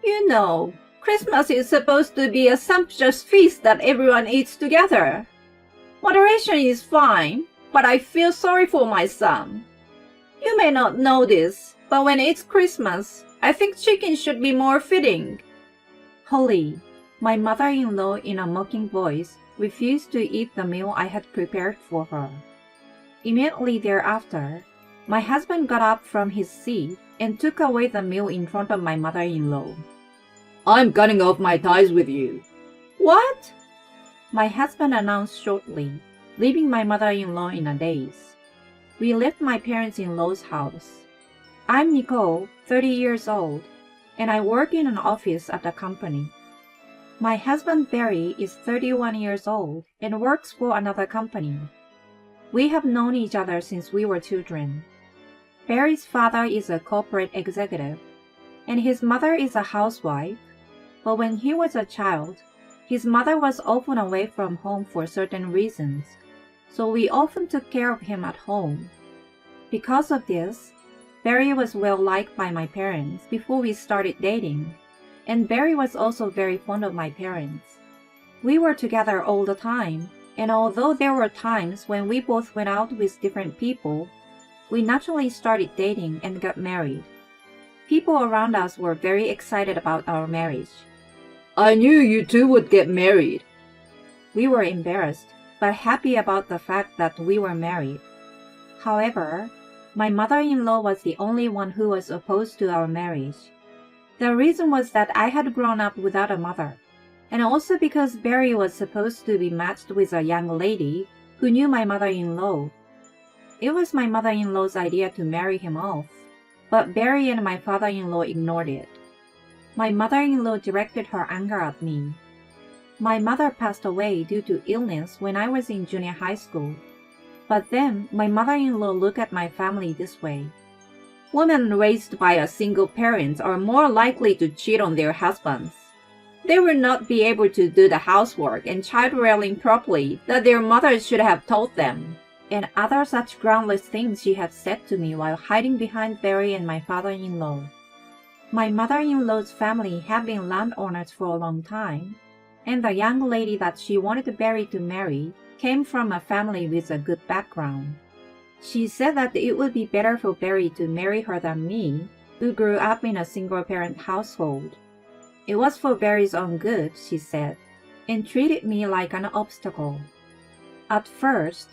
You know, Christmas is supposed to be a sumptuous feast that everyone eats together. Moderation is fine, but I feel sorry for my son. You may not know this, but when it's Christmas, I think chicken should be more fitting. Holly, my mother-in-law in a mocking voice, refused to eat the meal I had prepared for her. Immediately thereafter, my husband got up from his seat and took away the meal in front of my mother-in-law. I'm cutting off my ties with you. What? My husband announced shortly, leaving my mother-in-law in a daze. We left my parents-in-law's house. I'm Nicole, 30 years old, and I work in an office at a company. My husband Barry is 31 years old and works for another company. We have known each other since we were children. Barry's father is a corporate executive, and his mother is a housewife, but when he was a child, his mother was often away from home for certain reasons, so we often took care of him at home. Because of this, Barry was well liked by my parents before we started dating, and Barry was also very fond of my parents. We were together all the time, and although there were times when we both went out with different people, we naturally started dating and got married. People around us were very excited about our marriage. I knew you two would get married. We were embarrassed, but happy about the fact that we were married. However, my mother-in-law was the only one who was opposed to our marriage. The reason was that I had grown up without a mother, and also because Barry was supposed to be matched with a young lady who knew my mother-in-law. It was my mother-in-law's idea to marry him off, but Barry and my father-in-law ignored it. My mother-in-law directed her anger at me. My mother passed away due to illness when I was in junior high school. But then my mother-in-law looked at my family this way. Women raised by a single parent are more likely to cheat on their husbands. They will not be able to do the housework and child rearing properly that their mothers should have taught them. And other such groundless things she had said to me while hiding behind Barry and my father-in-law. My mother-in-law's family had been landowners for a long time, and the young lady that she wanted Barry to marry came from a family with a good background. She said that it would be better for Barry to marry her than me, who grew up in a single-parent household. It was for Barry's own good, she said, and treated me like an obstacle. At first,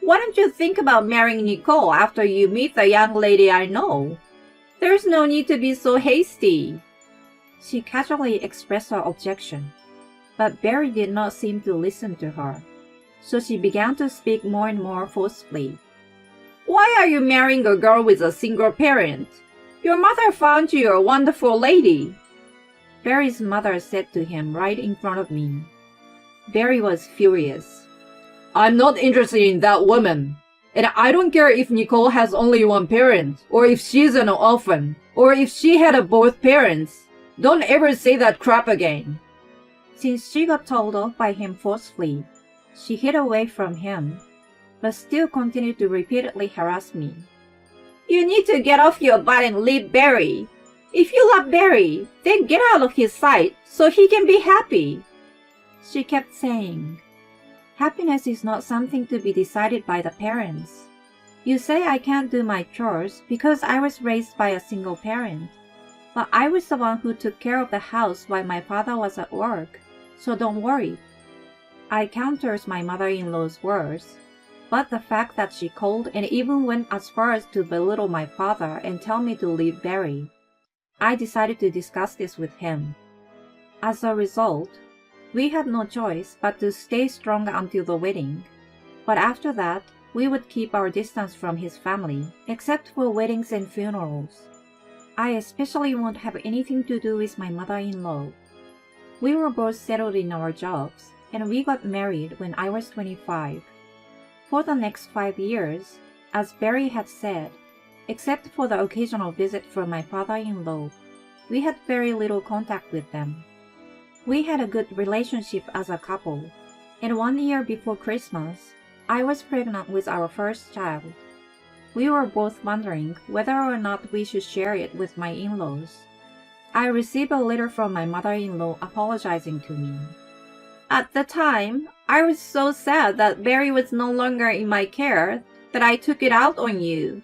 why don't you think about marrying Nicole after you meet the young lady I know? There's no need to be so hasty. She casually expressed her objection, but Barry did not seem to listen to her, so she began to speak more and more forcefully. Why are you marrying a girl with a single parent? Your mother found you a wonderful lady. Barry's mother said to him right in front of me. Barry was furious. I'm not interested in that woman. And I don't care if Nicole has only one parent, or if she's an orphan, or if she had both parents. Don't ever say that crap again. Since she got told off by him forcefully, she hid away from him, but still continued to repeatedly harass me. You need to get off your butt and leave Barry. If you love Barry, then get out of his sight so he can be happy. She kept saying, happiness is not something to be decided by the parents. You say I can't do my chores because I was raised by a single parent, but I was the one who took care of the house while my father was at work, so don't worry. I countered my mother-in-law's words, but the fact that she called and even went as far as to belittle my father and tell me to leave Barry, I decided to discuss this with him. As a result, we had no choice but to stay strong until the wedding, but after that, we would keep our distance from his family, except for weddings and funerals. I especially won't have anything to do with my mother-in-law. We were both settled in our jobs, and we got married when I was 25. For the next 5 years, as Barry had said, except for the occasional visit from my father-in-law, we had very little contact with them. We had a good relationship as a couple, and 1 year before Christmas, I was pregnant with our first child. We were both wondering whether or not we should share it with my in-laws. I received a letter from my mother-in-law apologizing to me. At the time, I was so sad that Barry was no longer in my care that I took it out on you.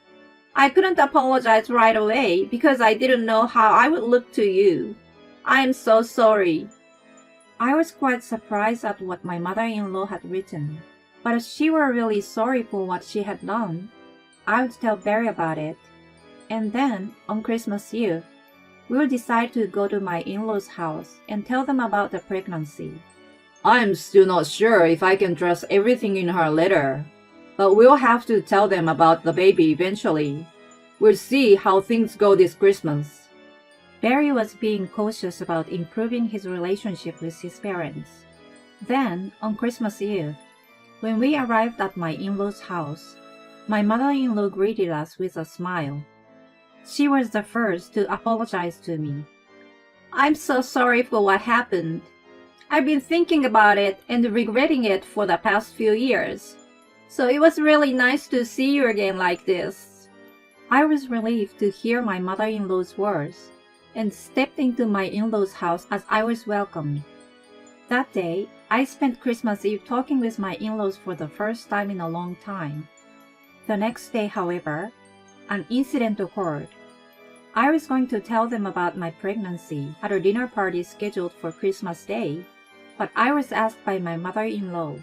I couldn't apologize right away because I didn't know how I would look to you. I am so sorry. I was quite surprised at what my mother-in-law had written, but if she were really sorry for what she had done, I would tell Barry about it. And then, on Christmas Eve, we would decide to go to my in-laws' house and tell them about the pregnancy. I'm still not sure if I can trust everything in her letter, but we'll have to tell them about the baby eventually. We'll see how things go this Christmas. Barry was being cautious about improving his relationship with his parents. Then, on Christmas Eve, when we arrived at my in-laws' house, my mother-in-law greeted us with a smile. She was the first to apologize to me. I'm so sorry for what happened. I've been thinking about it and regretting it for the past few years. So it was really nice to see you again like this. I was relieved to hear my mother-in-law's words and stepped into my in-laws' house as I was welcomed. That day, I spent Christmas Eve talking with my in-laws for the first time in a long time. The next day, however, an incident occurred. I was going to tell them about my pregnancy at a dinner party scheduled for Christmas Day, but I was asked by my mother-in-law,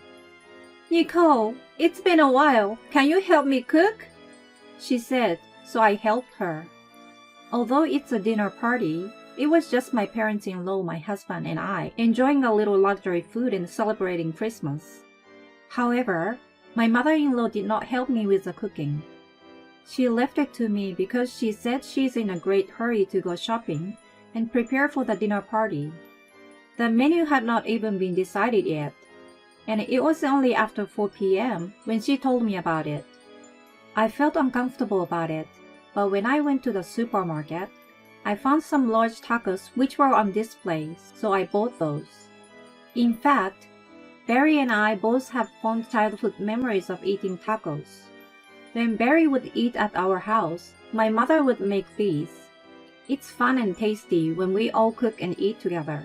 "Nicole, it's been a while. Can you help me cook?" She said, so I helped her. Although it's a dinner party, it was just my parents-in-law, my husband, and I enjoying a little luxury food and celebrating Christmas. However, my mother-in-law did not help me with the cooking. She left it to me because she said she's in a great hurry to go shopping and prepare for the dinner party. The menu had not even been decided yet, and it was only after 4 p.m. when she told me about it. I felt uncomfortable about it, but when I went to the supermarket, I found some large tacos which were on display, so I bought those. In fact, Barry and I both have fond childhood memories of eating tacos. When Barry would eat at our house, my mother would make these. It's fun and tasty when we all cook and eat together.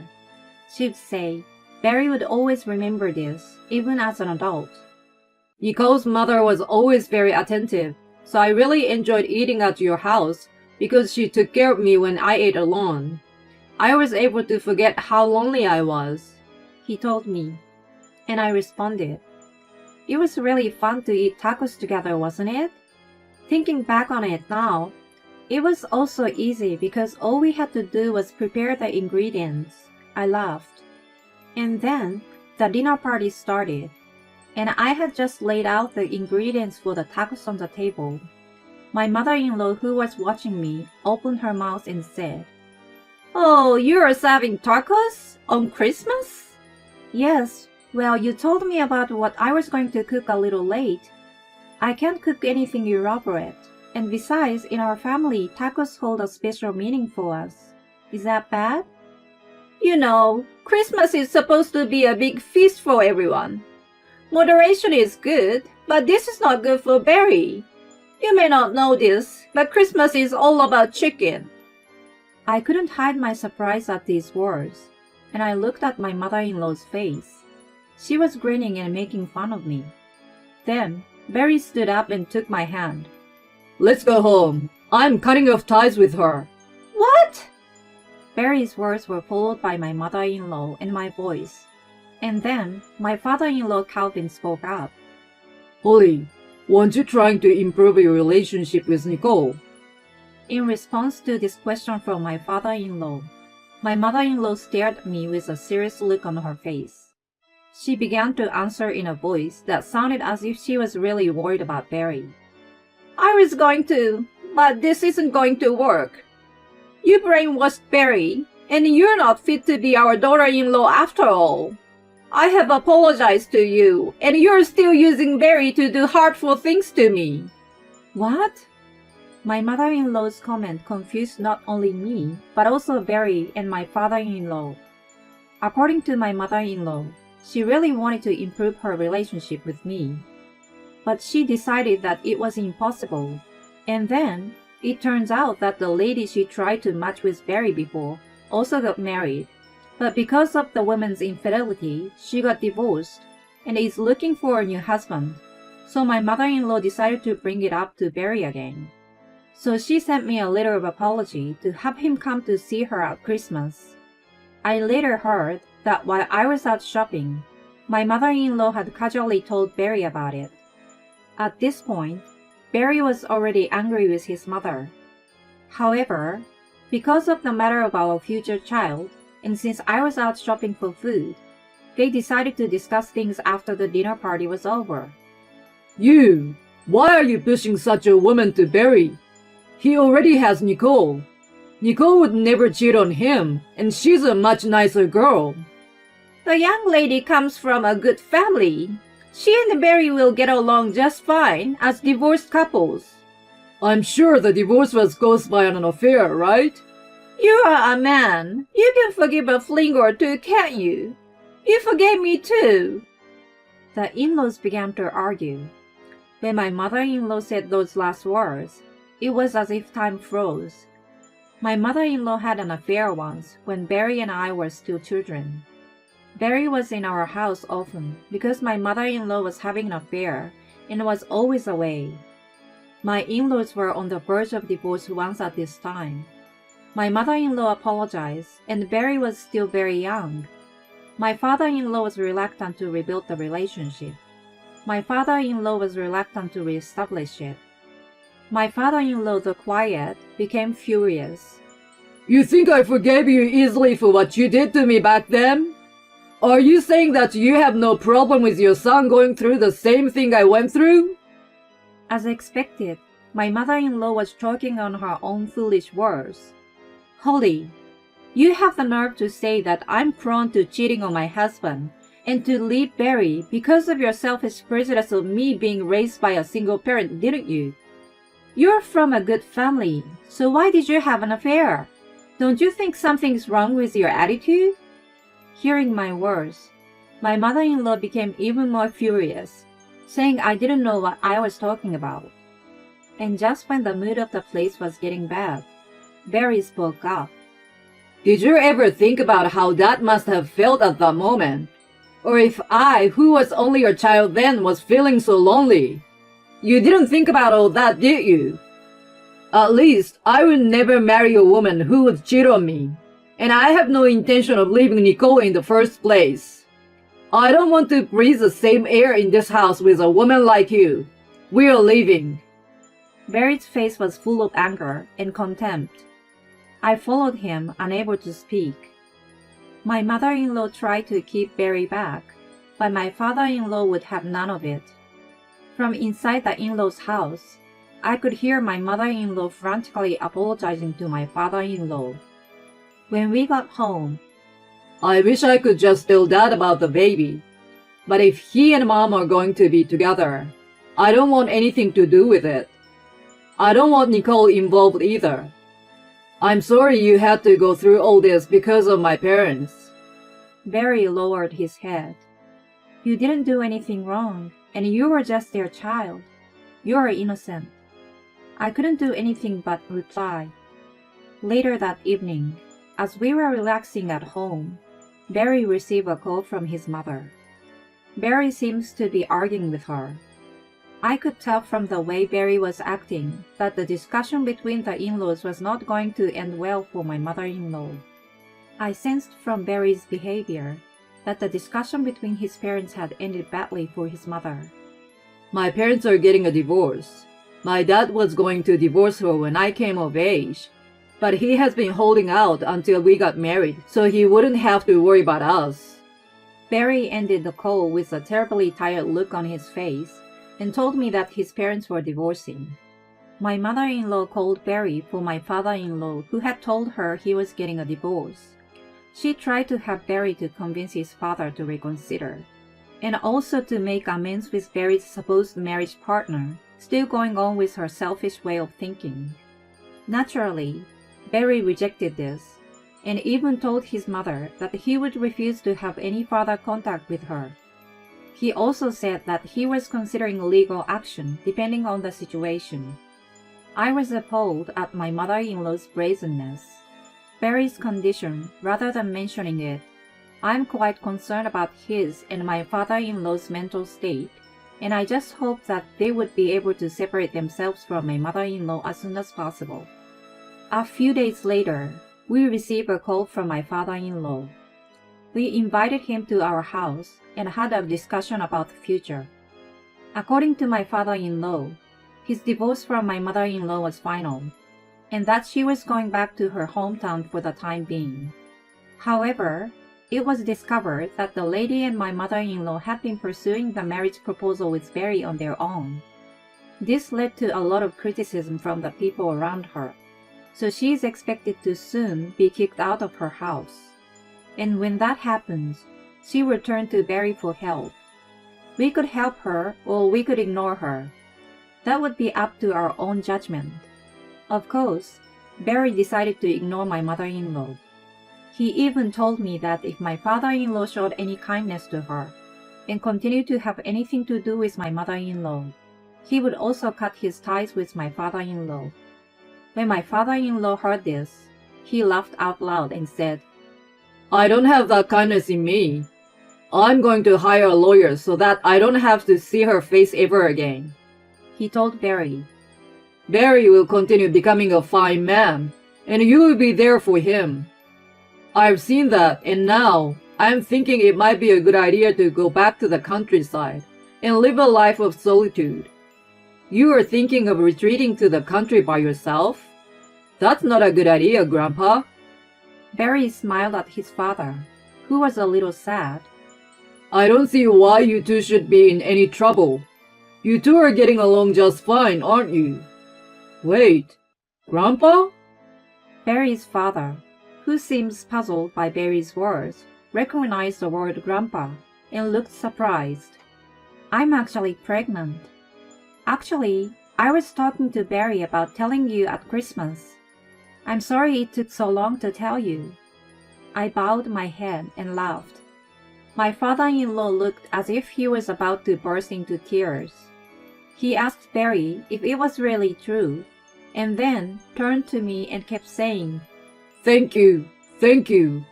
She'd say, Barry would always remember this, even as an adult. Nicole's mother was always very attentive, so I really enjoyed eating at your house because she took care of me when I ate alone. I was able to forget how lonely I was, he told me, and I responded. It was really fun to eat tacos together, wasn't it? Thinking back on it now, it was also easy because all we had to do was prepare the ingredients. I laughed. And then the dinner party started, and I had just laid out the ingredients for the tacos on the table. My mother-in-law, who was watching me, opened her mouth and said, "Oh, you are serving tacos on Christmas?" "Yes. Well, you told me about what I was going to cook a little late. I can't cook anything elaborate, and besides, in our family, tacos hold a special meaning for us. Is that bad?" "You know, Christmas is supposed to be a big feast for everyone. Moderation is good, but this is not good for Barry. You may not know this, but Christmas is all about chicken." I couldn't hide my surprise at these words, and I looked at my mother-in-law's face. She was grinning and making fun of me. Then, Barry stood up and took my hand. "Let's go home. I'm cutting off ties with her." "What?" Barry's words were followed by my mother-in-law and my voice. And then, my father-in-law Calvin spoke up. "Holly, weren't you trying to improve your relationship with Nicole?" In response to this question from my father-in-law, my mother-in-law stared at me with a serious look on her face. She began to answer in a voice that sounded as if she was really worried about Barry. "I was going to, but this isn't going to work. You brainwashed Barry, and you're not fit to be our daughter-in-law after all. I have apologized to you, and you're still using Barry to do hurtful things to me." "What?" My mother-in-law's comment confused not only me, but also Barry and my father-in-law. According to my mother-in-law, she really wanted to improve her relationship with me. But she decided that it was impossible, and then It turns out that the lady she tried to match with Barry before also got married, but because of the woman's infidelity, she got divorced and is looking for a new husband. So my mother-in-law decided to bring it up to Barry again. So she sent me a letter of apology to have him come to see her at Christmas. I later heard that while I was out shopping, my mother-in-law had casually told Barry about it. At this point, Barry was already angry with his mother. However, because of the matter of our future child, and since I was out shopping for food, they decided to discuss things after the dinner party was over. Why are you pushing such a woman to Barry? He already has Nicole. Nicole would never cheat on him, and she's a much nicer girl. The young lady comes from a good family. She and Barry will get along just fine as divorced couples. I'm sure the divorce was caused by an affair, right? You are a man. You can forgive a fling or two, can't you? You forgave me too. The in-laws began to argue. When my mother-in-law said those last words, it was as if time froze. My mother-in-law had an affair once when Barry and I were still children. Barry was in our house often because my mother-in-law was having an affair and was always away. My in-laws were on the verge of divorce once at this time. My mother-in-law apologized, and Barry was still very young. My father-in-law was reluctant to rebuild the relationship. My father-in-law was reluctant to reestablish it. My father-in-law, though quiet, became furious. You think I forgave you easily for what you did to me back then? Are you saying that you have no problem with your son going through the same thing I went through? As expected, my mother-in-law was choking on her own foolish words. Holly, you have the nerve to say that I'm prone to cheating on my husband and to leave Barry because of your selfish prejudice of me being raised by a single parent, didn't you? You're from a good family, so why did you have an affair? Don't you think something's wrong with your attitude? Hearing my words, my mother-in-law became even more furious, saying I didn't know what I was talking about. And just when the mood of the place was getting bad, Barry spoke up. Did you ever think about how that must have felt at that moment? Or if I, who was only a child then, was feeling so lonely? You didn't think about all that, did you? At least, I would never marry a woman who would cheat on me. And I have no intention of leaving Nicole in the first place. I don't want to breathe the same air in this house with a woman like you. We are leaving. Barry's face was full of anger and contempt. I followed him, unable to speak. My mother-in-law tried to keep Barry back, but my father-in-law would have none of it. From inside the in-law's house, I could hear my mother-in-law frantically apologizing to my father-in-law. When we got home, I wish I could just tell Dad about the baby. But if he and Mom are going to be together, I don't want anything to do with it. I don't want Nicole involved either. I'm sorry you had to go through all this because of my parents. Barry lowered his head. You didn't do anything wrong, and you were just their child. You are innocent. I couldn't do anything but reply. Later that evening, as we were relaxing at home, Barry received a call from his mother. Barry seems to be arguing with her. I could tell from the way Barry was acting that the discussion between the in-laws was not going to end well for my mother-in-law. I sensed from Barry's behavior that the discussion between his parents had ended badly for his mother. My parents are getting a divorce. My dad was going to divorce her when I came of age, but he has been holding out until we got married so he wouldn't have to worry about us. Barry ended the call with a terribly tired look on his face and told me that his parents were divorcing. My mother-in-law called Barry for my father-in-law, who had told her he was getting a divorce. She tried to have Barry to convince his father to reconsider, and also to make amends with Barry's supposed marriage partner, still going on with her selfish way of thinking. Naturally, Barry rejected this, and even told his mother that he would refuse to have any further contact with her. He also said that he was considering legal action depending on the situation. I was appalled at my mother-in-law's brazenness. Barry's condition, rather than mentioning it, I'm quite concerned about his and my father-in-law's mental state, and I just hope that they would be able to separate themselves from my mother-in-law as soon as possible. A few days later, we received a call from my father-in-law. We invited him to our house and had a discussion about the future. According to my father-in-law, his divorce from my mother-in-law was final, and that she was going back to her hometown for the time being. However, it was discovered that the lady and my mother-in-law had been pursuing the marriage proposal with Barry on their own. This led to a lot of criticism from the people around her, so she is expected to soon be kicked out of her house. And when that happens, she will turn to Barry for help. We could help her or we could ignore her. That would be up to our own judgment. Of course, Barry decided to ignore my mother-in-law. He even told me that if my father-in-law showed any kindness to her and continued to have anything to do with my mother-in-law, he would also cut his ties with my father-in-law. When my father-in-law heard this, he laughed out loud and said, "I don't have that kindness in me. I'm going to hire a lawyer so that I don't have to see her face ever again." He told Barry. "Barry will continue becoming a fine man, and you will be there for him. I've seen that, and now I'm thinking it might be a good idea to go back to the countryside and live a life of solitude. You are thinking of retreating to the country by yourself? That's not a good idea, Grandpa." Barry smiled at his father, who was a little sad. "I don't see why you two should be in any trouble. You two are getting along just fine, aren't you?" "Wait, Grandpa?" Barry's father, who seems puzzled by Barry's words, recognized the word Grandpa and looked surprised. "I'm actually pregnant. Actually, I was talking to Barry about telling you at Christmas. I'm sorry it took so long to tell you." I bowed my head and laughed. My father-in-law looked as if he was about to burst into tears. He asked Barry if it was really true, and then turned to me and kept saying, Thank you.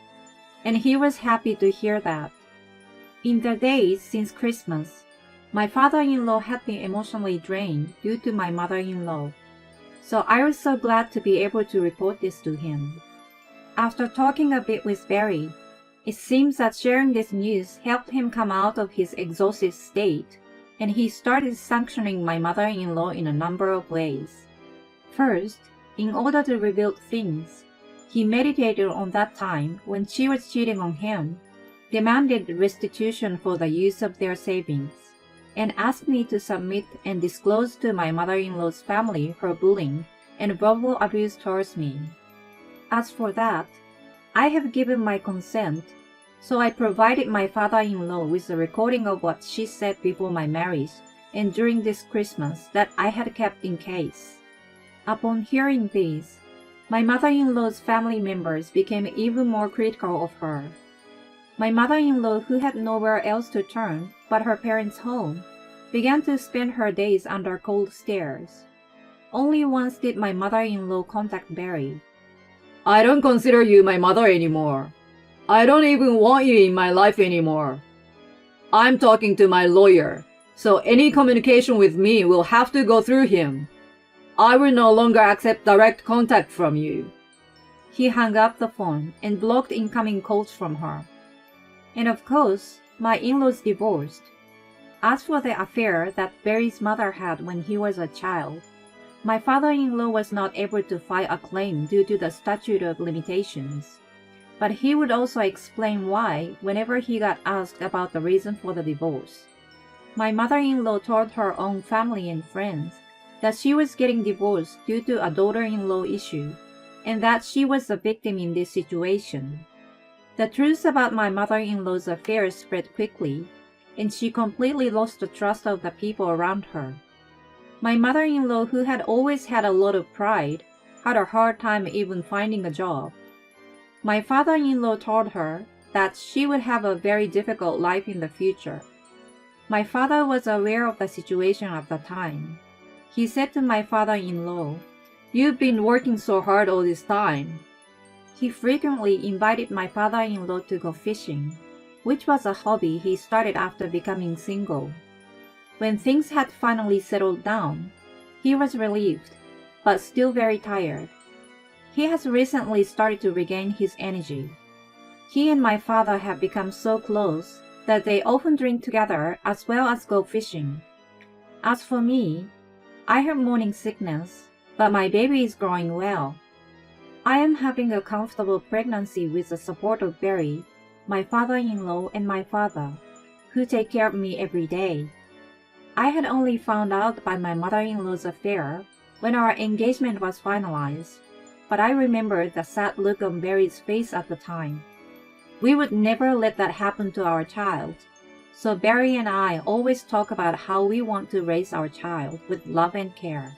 And he was happy to hear that. In the days since Christmas, my father-in-law had been emotionally drained due to my mother-in-law, so I was so glad to be able to report this to him. After talking a bit with Barry, it seems that sharing this news helped him come out of his exhausted state, and he started sanctioning my mother-in-law in a number of ways. First, in order to rebuild things, he meditated on that time when she was cheating on him, demanded restitution for the use of their savings, and asked me to submit and disclose to my mother-in-law's family her bullying and verbal abuse towards me. As for that, I have given my consent, so I provided my father-in-law with a recording of what she said before my marriage and during this Christmas that I had kept in case. Upon hearing this, my mother-in-law's family members became even more critical of her. My mother-in-law, who had nowhere else to turn but her parents' home, began to spend her days under cold stares. Only once did my mother-in-law contact Barry. I don't consider you my mother anymore. I don't even want you in my life anymore. I'm talking to my lawyer, so any communication with me will have to go through him. I will no longer accept direct contact from you. He hung up the phone and blocked incoming calls from her. And of course, my in-laws divorced. As for the affair that Barry's mother had when he was a child, my father-in-law was not able to file a claim due to the statute of limitations. But he would also explain why whenever he got asked about the reason for the divorce. My mother-in-law told her own family and friends that she was getting divorced due to a daughter-in-law issue, and that she was the victim in this situation. The truth about my mother-in-law's affairs spread quickly, and she completely lost the trust of the people around her. My mother-in-law, who had always had a lot of pride, had a hard time even finding a job. My father-in-law told her that she would have a very difficult life in the future. My father was aware of the situation at the time. He said to my father-in-law You've been working so hard all this time. He frequently invited my father-in-law to go fishing, which was a hobby he started after becoming single. When things had finally settled down, he was relieved, but still very tired. He has recently started to regain his energy. He and my father have become so close that they often drink together as well as go fishing. As for me, I have morning sickness, but my baby is growing well. I am having a comfortable pregnancy with the support of Barry, my father-in-law, and my father, who take care of me every day. I had only found out by my mother-in-law's affair when our engagement was finalized, but I remember the sad look on Barry's face at the time. We would never let that happen to our child, so Barry and I always talk about how we want to raise our child with love and care.